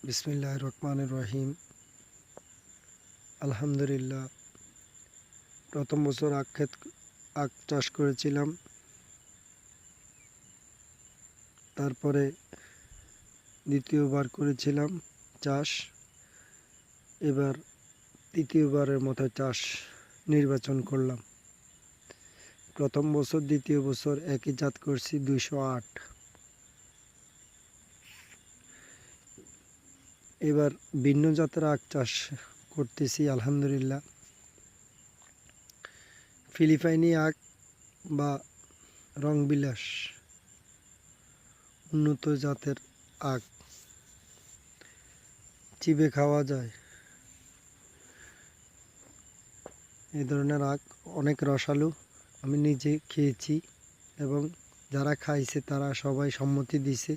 বিসমিল্লাহির রহমানির রহিম। আলহামদুলিল্লাহ। প্রথম বছর আখ চাষ করেছিলাম, তারপরে দ্বিতীয়বার করেছিলাম চাষ। এবার তৃতীয়বারের মতো চাষ নির্বাচন করলাম। প্রথম বছর দ্বিতীয় বছর একই জাত করছি 208। এবার ভিন্ন জাতের আখ চাষ করতেছি আলহামদুলিল্লাহ। ফিলিপাইনি আখ বা রংবিলাস উন্নত জাতের আখ, চিবে খাওয়া যায়। এই ধরনের আখ অনেক রসালো। আমি নিজে খেয়েছি এবং যারা খাইছে তারা সবাই সম্মতি দিছে